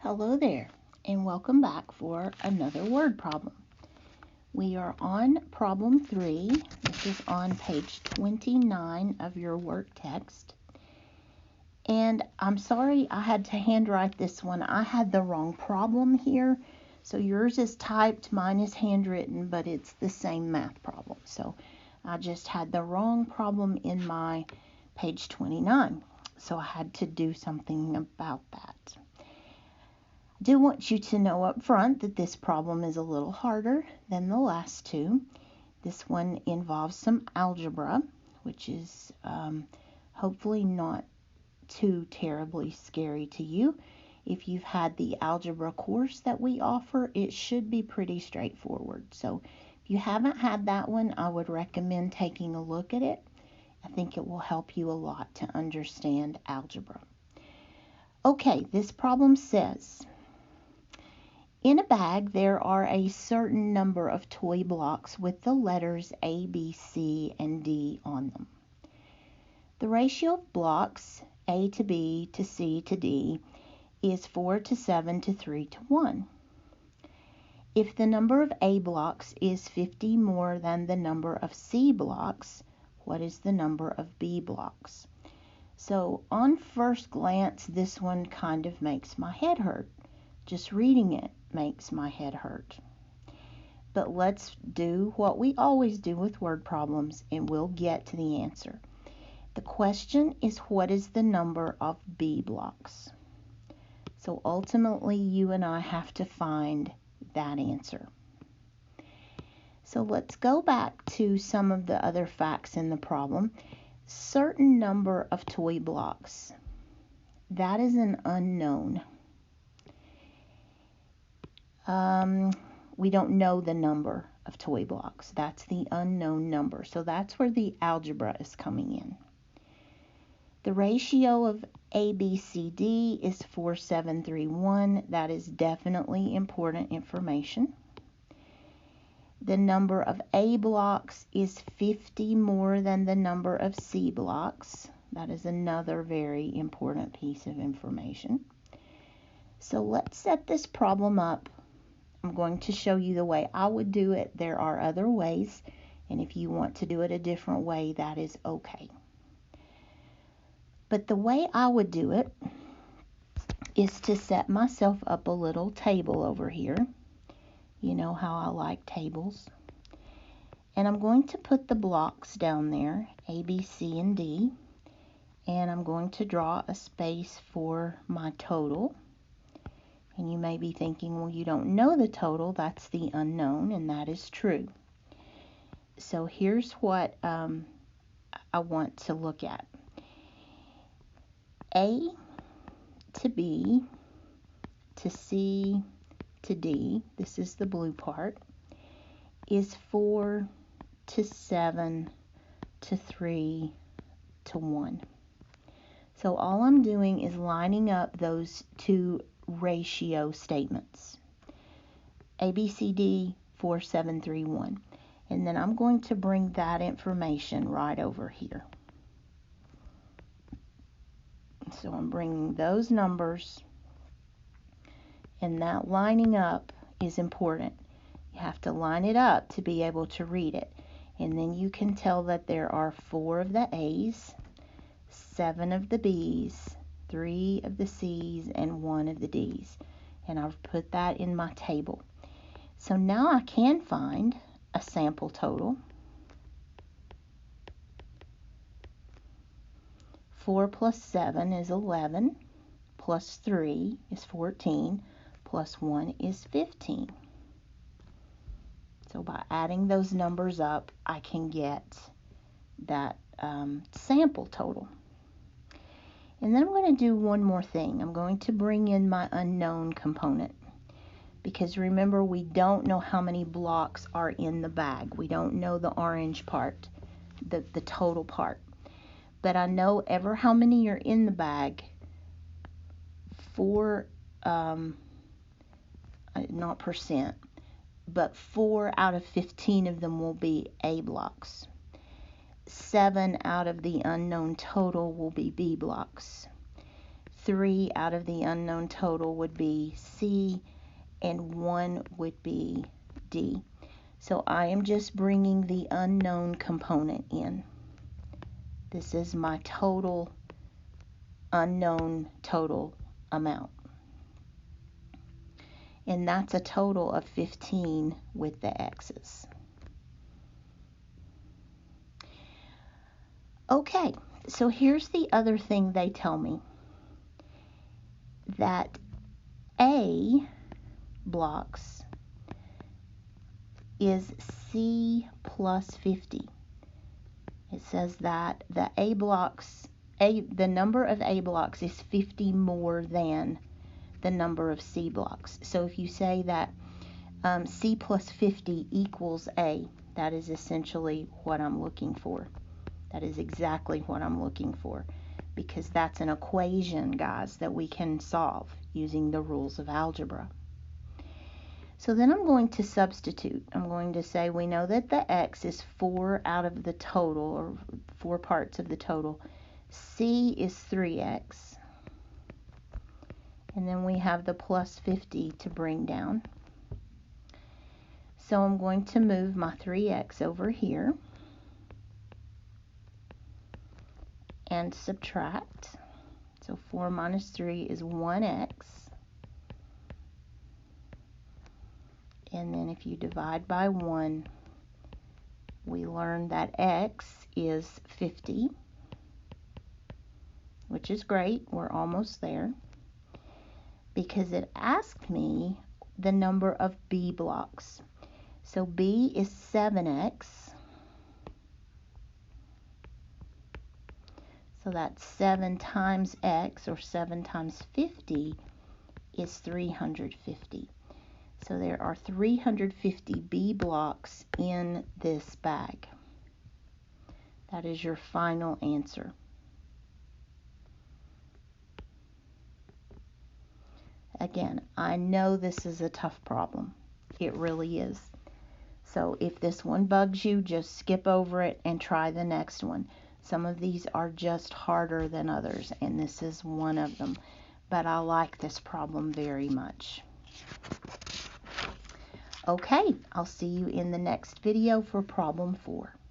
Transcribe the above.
Hello there, and welcome back for another word problem. We are on problem 3. This is on page 29 of your work text. And I'm sorry I had to handwrite this one. I had the wrong problem here. So yours is typed, mine is handwritten, but it's the same math problem. So I just had the wrong problem in my page 29. So I had to do something about that. I do want you to know up front that this problem is a little harder than the last two. This one involves some algebra, which is hopefully not too terribly scary to you. If you've had the algebra course that we offer, it should be pretty straightforward. So if you haven't had that one, I would recommend taking a look at it. I think it will help you a lot to understand algebra. Okay, this problem says, in a bag, there are a certain number of toy blocks with the letters A, B, C, and D on them. The ratio of blocks, A to B to C to D, is 4 to 7 to 3 to 1. If the number of A blocks is 50 more than the number of C blocks, what is the number of B blocks? So on first glance, this one kind of makes my head hurt. Just reading it makes my head hurt. But let's do what we always do with word problems, and we'll get to the answer. The question is, what is the number of B blocks? So ultimately, you and I have to find that answer. So let's go back to some of the other facts in the problem. Certain number of toy blocks. That is an unknown. We don't know the number of toy blocks. That's the unknown number. So that's where the algebra is coming in. The ratio of A, B, C, D is 4, 7, 3, 1. That is definitely important information. The number of A blocks is 50 more than the number of C blocks. That is another very important piece of information. So let's set this problem up. I'm going to show you the way I would do it. There are other ways, and if you want to do it a different way, that is okay. But the way I would do it is to set myself up a little table over here. You know how I like tables. And I'm going to put the blocks down there, A, B, C, and D. And I'm going to draw a space for my total. And you may be thinking, well, you don't know the total. That's the unknown, and that is true. So here's what I want to look at. A to B to C to D, this is the blue part, is 4 to 7 to 3 to 1. So all I'm doing is lining up those two ratio statements. A, B, C, D, 4, 7, 3, 1. And then I'm going to bring that information right over here. So I'm bringing those numbers, and that lining up is important. You have to line it up to be able to read it. And then you can tell that there are 4 of the A's, 7 of the B's, 3 of the C's, and 1 of the D's. And I've put that in my table. So now I can find a sample total. 4 plus 7 is 11, plus 3 is 14, plus 1 is 15. So by adding those numbers up, I can get that sample total. And then I'm going to do one more thing. I'm going to bring in my unknown component. Because remember, we don't know how many blocks are in the bag. We don't know the orange part, the total part. But I know how many are in the bag. 4, not percent, but 4 out of 15 of them will be A blocks. 7 out of the unknown total will be B blocks. 3 out of the unknown total would be C, and 1 would be D. So I am just bringing the unknown component in. This is my total unknown total amount. And that's a total of 15 with the X's. Okay, so here's the other thing they tell me. That A blocks is C plus 50. It says that the number of A blocks is 50 more than the number of C blocks. So if you say that C plus 50 equals A, that is essentially what I'm looking for. That is exactly what I'm looking for, because that's an equation, guys, that we can solve using the rules of algebra. So then I'm going to substitute. I'm going to say we know that the X is 4 out of the total, or 4 parts of the total. C is 3X. And then we have the plus 50 to bring down. So I'm going to move my 3X over here and subtract. So 4 minus 3 is 1X. And then if you divide by 1, we learn that X is 50, which is great. We're almost there, because it asked me the number of B blocks. So B is 7X. So that's 7 times X, or 7 times 50, is 350. So there are 350 B blocks in this bag. That is your final answer. Again, I know this is a tough problem. It really is. So if this one bugs you, just skip over it and try the next one. Some of these are just harder than others, and this is one of them. But I like this problem very much. Okay, I'll see you in the next video for problem 4.